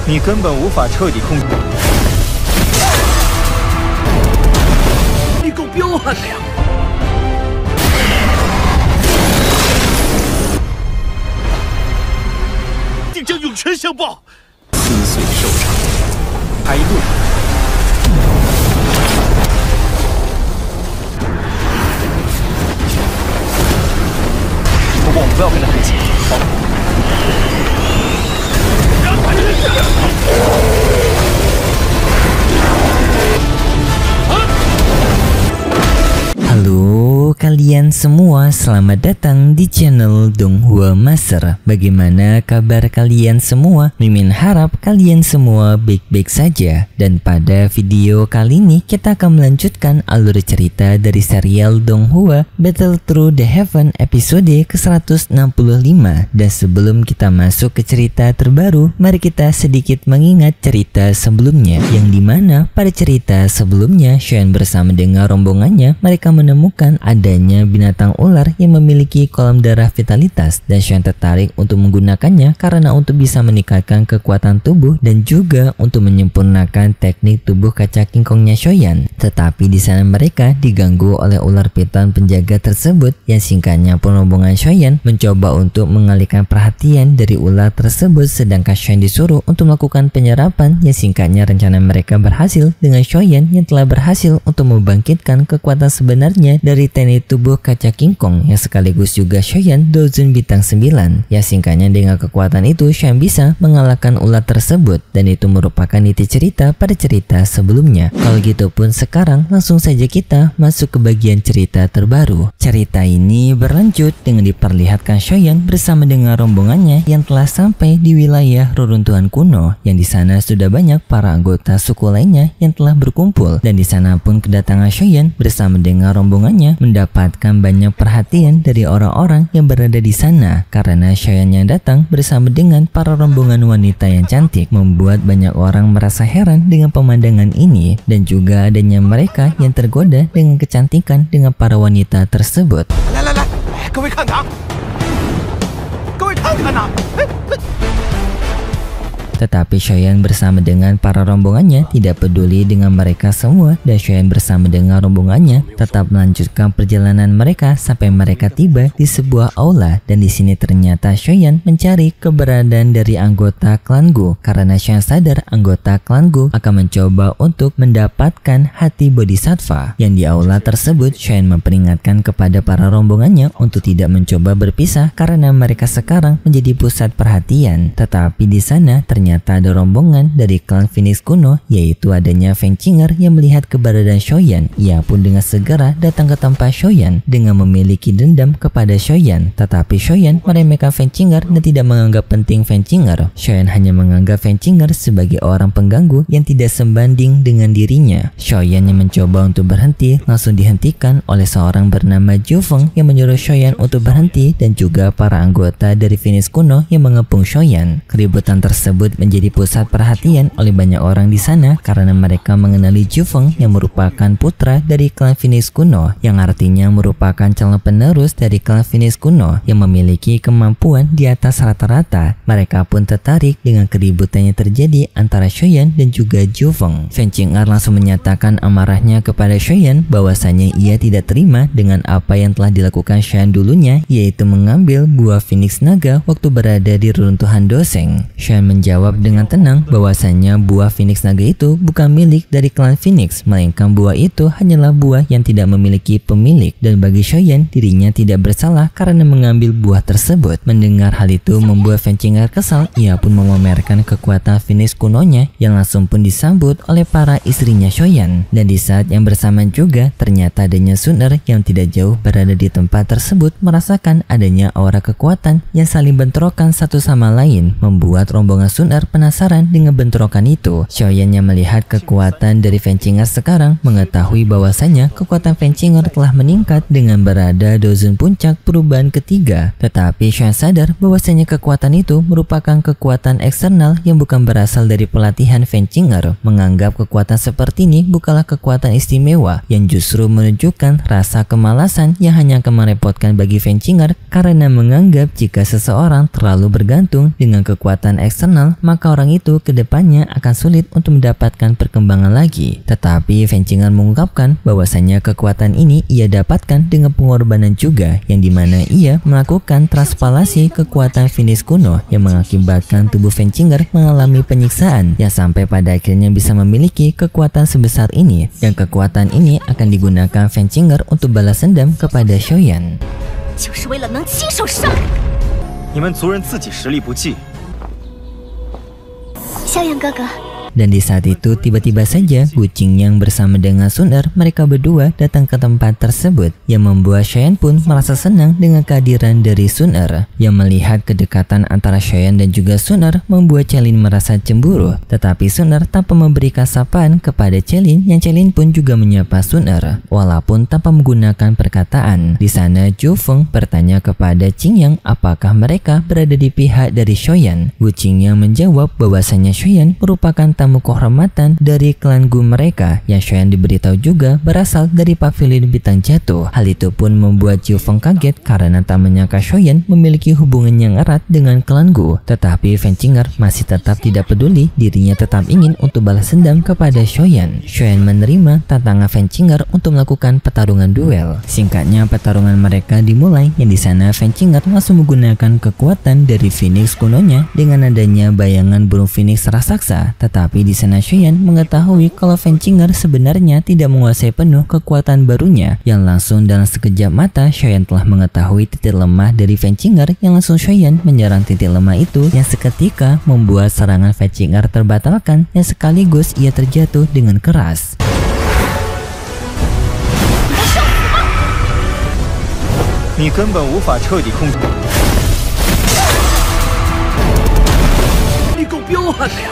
你根本无法彻底控制。你够彪悍的呀！定将涌泉相报。心碎收场，开路。不过我们不要跟得太近，好。 Halo kalian semua, selamat datang di channel Donghua Master. Bagaimana kabar kalian semua? Mimin harap kalian semua baik-baik saja. Dan pada video kali ini kita akan melanjutkan alur cerita dari serial Donghua Battle Through the Heaven episode ke-165. Dan sebelum kita masuk ke cerita terbaru, mari kita sedikit mengingat cerita sebelumnya, yang dimana pada cerita sebelumnya Shoyan bersama dengan rombongannya mereka menemukan adanya binatang ular yang memiliki kolam darah vitalitas, dan Shoyan tertarik untuk menggunakannya karena untuk bisa meningkatkan kekuatan tubuh dan juga untuk menyempurnakan teknik tubuh kaca kingkongnya Shoyan. Tetapi di sana mereka diganggu oleh ular piton penjaga tersebut, yang singkatnya pun rombongan Shoyan mencoba untuk mengalihkan perhatian dari ular tersebut, sedangkan Shoyan disuruh untuk melakukan penyerapan, yang singkatnya rencana mereka berhasil dengan Shoyan yang telah berhasil untuk membangkitkan kekuatan sebenarnya dari teknik tubuh kaca kingkong, yang sekaligus juga Shoyan Dozun bintang 9. Ya singkatnya dengan kekuatan itu Shoyan bisa mengalahkan ular tersebut, dan itu merupakan inti cerita pada cerita sebelumnya. Kalau gitu pun sekarang langsung saja kita masuk ke bagian cerita terbaru. Cerita ini berlanjut dengan diperlihatkan Shoyan bersama dengan rombongannya yang telah sampai di wilayah reruntuhan kuno, yang di sana sudah banyak para anggota suku lainnya yang telah berkumpul, dan di sana pun kedatangan Shoyan bersama dengan rombongannya mendapatkan banyak perhatian dari orang-orang yang berada di sana, karena Shoyan yang datang bersama dengan para rombongan wanita yang cantik membuat banyak orang merasa heran dengan pemandangan ini, dan juga adanya mereka yang tergoda dengan kecantikan dengan para wanita tersebut. Tetapi Shoyan bersama dengan para rombongannya tidak peduli dengan mereka semua, dan Shoyan bersama dengan rombongannya tetap melanjutkan perjalanan mereka sampai mereka tiba di sebuah aula, dan di sini ternyata Shoyan mencari keberadaan dari anggota klan Gu, karena Shoyan sadar anggota klan Gu akan mencoba untuk mendapatkan hati bodhisattva. Yang di aula tersebut Shoyan memperingatkan kepada para rombongannya untuk tidak mencoba berpisah karena mereka sekarang menjadi pusat perhatian. Tetapi di sana ternyata ada rombongan dari klan Phoenix kuno, yaitu adanya Feng Qinger yang melihat keberadaan Shoyan. Ia pun dengan segera datang ke tempat Shoyan dengan memiliki dendam kepada Shoyan. Tetapi Shoyan meremehkan Feng Qinger dan tidak menganggap penting Feng Qinger. Shoyan hanya menganggap Feng Qinger sebagai orang pengganggu yang tidak sebanding dengan dirinya. Shoyan yang mencoba untuk berhenti langsung dihentikan oleh seorang bernama Zhu Feng yang menyuruh Shoyan untuk berhenti, dan juga para anggota dari Phoenix kuno yang mengepung Shoyan. Keributan tersebut menjadi pusat perhatian oleh banyak orang di sana karena mereka mengenali Zhu Feng yang merupakan putra dari klan Phoenix kuno, yang artinya merupakan calon penerus dari klan Phoenix kuno yang memiliki kemampuan di atas rata-rata. Mereka pun tertarik dengan keributan yang terjadi antara Shoyan dan juga Zhu Feng. Feng Qinger langsung menyatakan amarahnya kepada Shoyan bahwasanya ia tidak terima dengan apa yang telah dilakukan Shoyan dulunya, yaitu mengambil buah Phoenix Naga waktu berada di reruntuhan Doseng. Shoyan menjawab dengan tenang bahwasanya buah Phoenix Naga itu bukan milik dari klan Phoenix, melainkan buah itu hanyalah buah yang tidak memiliki pemilik, dan bagi Shoyan dirinya tidak bersalah karena mengambil buah tersebut. Mendengar hal itu membuat Feng Qinger kesal. Ia pun memamerkan kekuatan Phoenix kunonya yang langsung pun disambut oleh para istrinya Shoyan, dan di saat yang bersamaan juga ternyata adanya Suner yang tidak jauh berada di tempat tersebut merasakan adanya aura kekuatan yang saling bentrokan satu sama lain, membuat rombongan Suner penasaran dengan bentrokan itu. Shoyan yang melihat kekuatan dari Feng Qinger sekarang mengetahui bahwasanya kekuatan Feng Qinger telah meningkat dengan berada dozun puncak perubahan ketiga. Tetapi Shoyan sadar bahwasanya kekuatan itu merupakan kekuatan eksternal yang bukan berasal dari pelatihan Feng Qinger. Menganggap kekuatan seperti ini bukanlah kekuatan istimewa, yang justru menunjukkan rasa kemalasan yang hanya akan merepotkan bagi Feng Qinger, karena menganggap jika seseorang terlalu bergantung dengan kekuatan eksternal maka orang itu kedepannya akan sulit untuk mendapatkan perkembangan lagi. Tetapi Fenchinger mengungkapkan bahwasanya kekuatan ini ia dapatkan dengan pengorbanan juga, yang dimana ia melakukan transpalasi kekuatan Phoenix kuno yang mengakibatkan tubuh Fenchinger mengalami penyiksaan yang sampai pada akhirnya bisa memiliki kekuatan sebesar ini, dan kekuatan ini akan digunakan Fenchinger untuk balas dendam kepada Xiaoyan. 就是为了能亲手杀你们族人自己实力不济， 萧炎哥哥。 Dan di saat itu tiba-tiba saja Gu Qingyang bersama dengan Sun Er, mereka berdua datang ke tempat tersebut, yang membuat Xiaoyan pun merasa senang dengan kehadiran dari Sun Er. Yang melihat kedekatan antara Xiaoyan dan juga Sun Er membuat Celin merasa cemburu, tetapi Sun Er tanpa memberikan sapaan kepada Celin, yang Celin pun juga menyapa Sun Er walaupun tanpa menggunakan perkataan. Di sana Zhou Feng bertanya kepada Qingyang apakah mereka berada di pihak dari Xiaoyan. Gu Qingyang menjawab bahwasanya Xiaoyan merupakan tamu kehormatan dari klan Gu mereka, yang Xiaoyan diberitahu juga berasal dari pavilion bintang jatuh. Hal itu pun membuat Zhou Feng kaget karena tak menyangka Xiaoyan memiliki hubungan yang erat dengan klan Gu. Tetapi Fenchinger masih tetap tidak peduli, dirinya tetap ingin untuk balas dendam kepada Xiaoyan. Xiaoyan menerima tantangan Fenchinger untuk melakukan pertarungan duel. Singkatnya pertarungan mereka dimulai, yang di sana Fenchinger langsung menggunakan kekuatan dari Phoenix kunonya dengan adanya bayangan burung Phoenix raksasa. Tetapi di sana Xiaoyan mengetahui kalau Fenchinger sebenarnya tidak menguasai penuh kekuatan barunya, yang langsung dalam sekejap mata Xiaoyan telah mengetahui titik lemah dari Fenchinger, yang langsung Xiaoyan menyerang titik lemah itu, yang seketika membuat serangan Fenchinger terbatalkan, yang sekaligus ia terjatuh dengan keras. 你根本无法彻底控制。 你够彪悍的呀！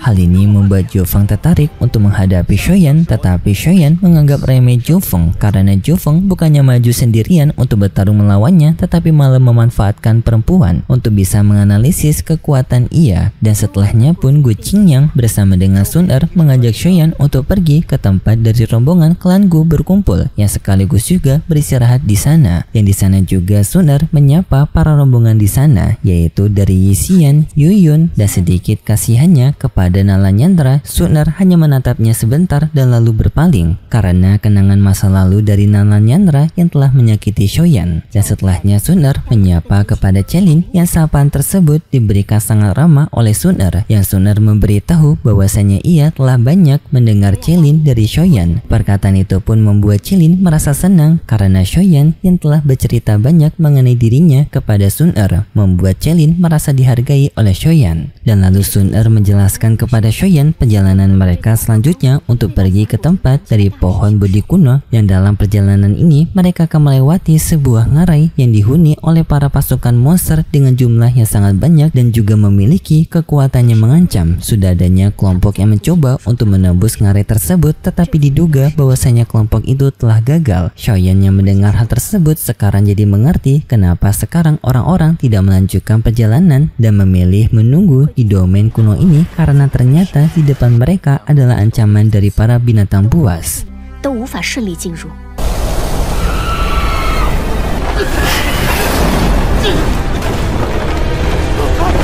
Hal ini membuat Zhou Feng tertarik untuk menghadapi Xiaoyan, tetapi Xiaoyan menganggap remeh Zhou Feng karena Zhou Feng bukannya maju sendirian untuk bertarung melawannya, tetapi malah memanfaatkan perempuan untuk bisa menganalisis kekuatan ia. Dan setelahnya pun Gu Qingyang bersama dengan Sun Er mengajak Xiaoyan untuk pergi ke tempat dari rombongan klan Gu berkumpul, yang sekaligus juga beristirahat di sana. Yang di sana juga Sun Er menyapa para rombongan di sana, yaitu dari Yi Xian, Yu Yun, dan sedikit kasihannya kepada Nalanyandra. Sun Er hanya menatapnya sebentar dan lalu berpaling karena kenangan masa lalu dari Nalanyandra yang telah menyakiti Xiaoyan. Dan setelahnya Sun Er menyapa kepada Celin, yang sapaan tersebut diberikan sangat ramah oleh Sun Er, yang Sun Er memberitahu bahwasanya ia telah banyak mendengar Celin dari Xiaoyan. Perkataan itu pun membuat Celin merasa senang karena Xiaoyan yang telah bercerita banyak mengenai dirinya kepada Sun Er membuat Celin merasa dihargai oleh Xiaoyan. Dan lalu Sun Er menjelaskan kepada Xiaoyan perjalanan mereka selanjutnya untuk pergi ke tempat dari pohon bodi kuno, yang dalam perjalanan ini mereka akan melewati sebuah ngarai yang dihuni oleh para pasukan monster dengan jumlah yang sangat banyak dan juga memiliki kekuatan yang mengancam. Sudah adanya kelompok yang mencoba untuk menembus ngarai tersebut, tetapi diduga bahwasanya kelompok itu telah gagal. Xiaoyan yang mendengar hal tersebut sekarang jadi mengerti kenapa sekarang orang-orang tidak melanjutkan perjalanan dan memilih menunggu di domain kuno ini, karena ternyata di depan mereka adalah ancaman dari para binatang buas. 都无法顺利进入。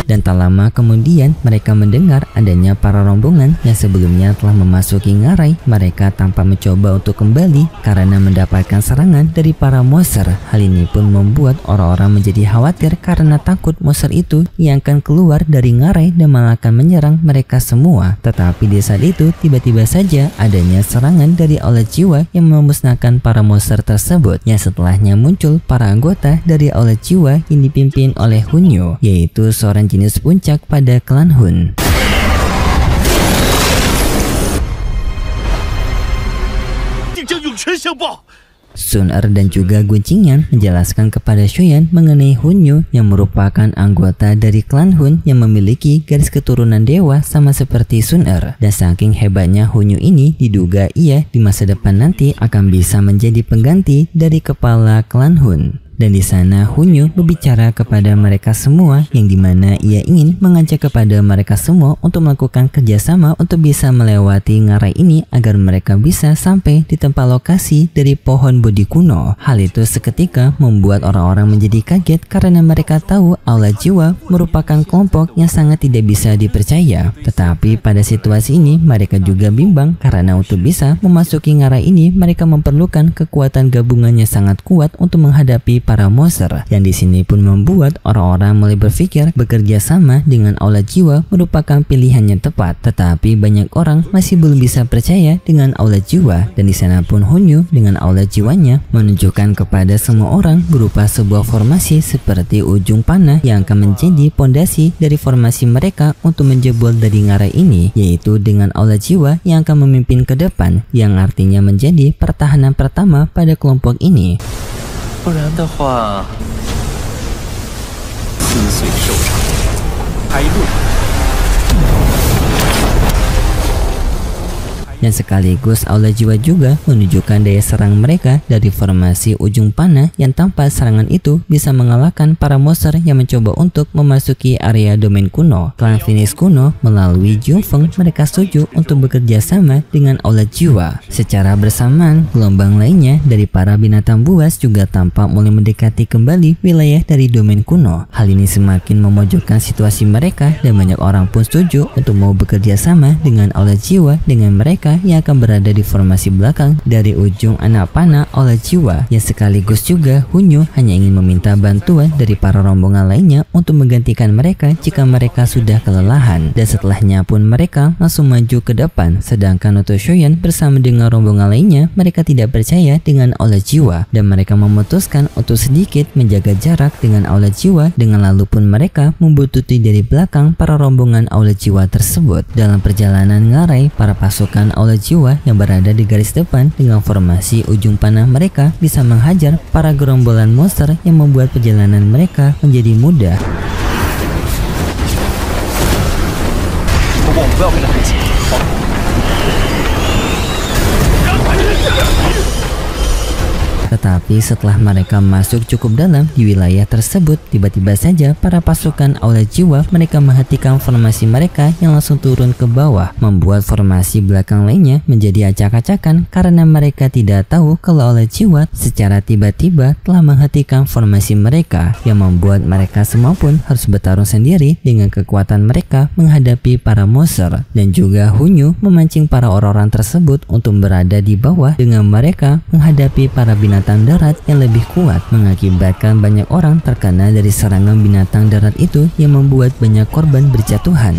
Dan tak lama kemudian mereka mendengar adanya para rombongan yang sebelumnya telah memasuki ngarai mereka tanpa mencoba untuk kembali karena mendapatkan serangan dari para monster. Hal ini pun membuat orang-orang menjadi khawatir karena takut monster itu yang akan keluar dari ngarai dan malah akan menyerang mereka semua. Tetapi di saat itu tiba-tiba saja adanya serangan dari aula jiwa yang memusnahkan para monster tersebut, yang setelahnya muncul para anggota dari aula jiwa yang dipimpin oleh Hunyo, yaitu seorang jenis puncak pada klan Hun. Sun Er dan juga Gu Qingyang menjelaskan kepada Xiaoyan mengenai Hunyo yang merupakan anggota dari klan Hun yang memiliki garis keturunan dewa sama seperti Sun Er. Dan saking hebatnya Hunyo ini, diduga ia di masa depan nanti akan bisa menjadi pengganti dari kepala klan Hun. Dan di sana Hunyu berbicara kepada mereka semua, yang dimana ia ingin mengajak kepada mereka semua untuk melakukan kerjasama untuk bisa melewati ngarai ini agar mereka bisa sampai di tempat lokasi dari pohon Bodhi kuno. Hal itu seketika membuat orang-orang menjadi kaget karena mereka tahu Aula Jiwa merupakan kelompok yang sangat tidak bisa dipercaya. Tetapi pada situasi ini mereka juga bimbang karena untuk bisa memasuki ngarai ini mereka memerlukan kekuatan gabungannya sangat kuat untuk menghadapi para monster. Yang di sini pun membuat orang-orang mulai berpikir bekerja sama dengan Aula Jiwa merupakan pilihannya tepat. Tetapi banyak orang masih belum bisa percaya dengan Aula Jiwa, dan di sana pun Hunyu dengan Aula Jiwanya menunjukkan kepada semua orang berupa sebuah formasi seperti ujung panah yang akan menjadi pondasi dari formasi mereka untuk menjebol dari ngarai ini, yaitu dengan Aula Jiwa yang akan memimpin ke depan, yang artinya menjadi pertahanan pertama pada kelompok ini. 不然的话，撕碎兽场，开路。 Dan sekaligus Aula Jiwa juga menunjukkan daya serang mereka dari formasi ujung panah yang tanpa serangan itu bisa mengalahkan para monster yang mencoba untuk memasuki area domain kuno. Klan Phoenix kuno melalui Jiufeng mereka setuju untuk bekerja sama dengan Aula Jiwa. Secara bersamaan, gelombang lainnya dari para binatang buas juga tampak mulai mendekati kembali wilayah dari domain kuno. Hal ini semakin memojokkan situasi mereka dan banyak orang pun setuju untuk mau bekerja sama dengan Aula Jiwa dengan mereka yang akan berada di formasi belakang dari ujung anak panah Aula Jiwa, yang sekaligus juga Hunyu hanya ingin meminta bantuan dari para rombongan lainnya untuk menggantikan mereka jika mereka sudah kelelahan. Dan setelahnya pun mereka langsung maju ke depan, sedangkan Noto Shoyan bersama dengan rombongan lainnya mereka tidak percaya dengan Aula Jiwa dan mereka memutuskan untuk sedikit menjaga jarak dengan Aula Jiwa, dengan lalu pun mereka membuntuti dari belakang para rombongan Aula Jiwa tersebut. Dalam perjalanan ngarai, para pasukan Aula Jiwa yang berada di garis depan dengan formasi ujung panah mereka bisa menghajar para gerombolan monster yang membuat perjalanan mereka menjadi mudah. 不过我们不要跟得太近，好。 Tetapi setelah mereka masuk cukup dalam di wilayah tersebut, tiba-tiba saja para pasukan Aula Jiwa mereka menghentikan formasi mereka yang langsung turun ke bawah, membuat formasi belakang lainnya menjadi acak-acakan karena mereka tidak tahu kalau Aula Jiwa secara tiba-tiba telah menghentikan formasi mereka, yang membuat mereka semua pun harus bertarung sendiri dengan kekuatan mereka menghadapi para monster. Dan juga Hunyu memancing para orang-orang tersebut untuk berada di bawah dengan mereka menghadapi para binatang darat yang lebih kuat, mengakibatkan banyak orang terkena dari serangan binatang darat itu yang membuat banyak korban berjatuhan.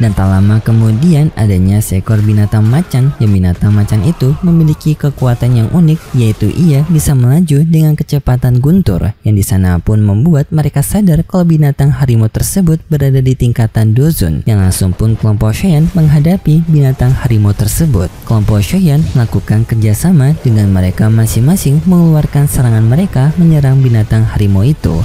Dan tak lama kemudian adanya seekor binatang macan, yang binatang macan itu memiliki kekuatan yang unik, yaitu ia bisa melaju dengan kecepatan guntur, yang di sana pun membuat mereka sadar kalau binatang harimau tersebut berada di tingkatan Dozun, yang langsung pun kelompok Shoyan menghadapi binatang harimau tersebut. Kelompok Shoyan melakukan kerjasama dengan mereka masing-masing mengeluarkan serangan mereka menyerang binatang harimau itu.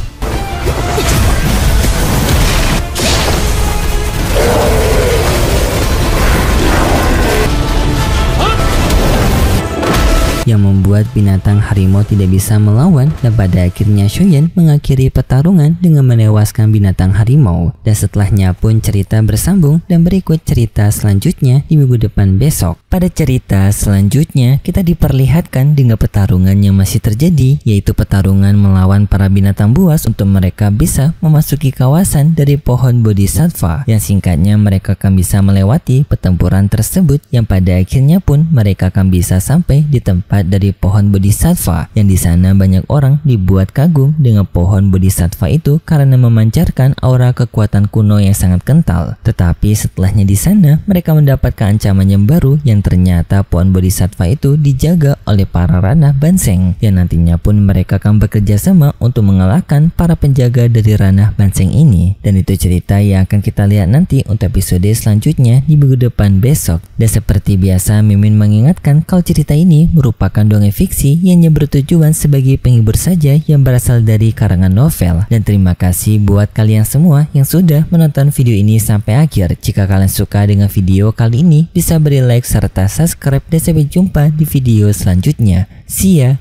Yang membuat binatang harimau tidak bisa melawan, dan pada akhirnya Shoyan mengakhiri pertarungan dengan menewaskan binatang harimau. Dan setelahnya pun cerita bersambung dan berikut cerita selanjutnya di minggu depan besok. Pada cerita selanjutnya kita diperlihatkan dengan pertarungan yang masih terjadi, yaitu pertarungan melawan para binatang buas untuk mereka bisa memasuki kawasan dari pohon Bodhisattva, yang singkatnya mereka akan bisa melewati pertempuran tersebut, yang pada akhirnya pun mereka akan bisa sampai di tempat dari pohon Bodhisattva, yang di sana banyak orang dibuat kagum dengan pohon Bodhisattva itu karena memancarkan aura kekuatan kuno yang sangat kental. Tetapi setelahnya di sana mereka mendapatkan ancaman yang baru, yang ternyata pohon Bodhisattva itu dijaga oleh para ranah Banseng, yang nantinya pun mereka akan bekerja sama untuk mengalahkan para penjaga dari ranah Banseng ini. Dan itu cerita yang akan kita lihat nanti untuk episode selanjutnya di minggu depan besok. Dan seperti biasa Mimin mengingatkan kalau cerita ini merupakan merupakan dongeng fiksi yang bertujuan sebagai penghibur saja yang berasal dari karangan novel. Dan terima kasih buat kalian semua yang sudah menonton video ini sampai akhir. Jika kalian suka dengan video kali ini, bisa beri like serta subscribe dan sampai jumpa di video selanjutnya. See ya!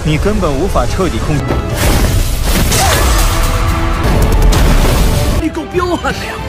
你根本无法彻底控制。你够彪悍的呀！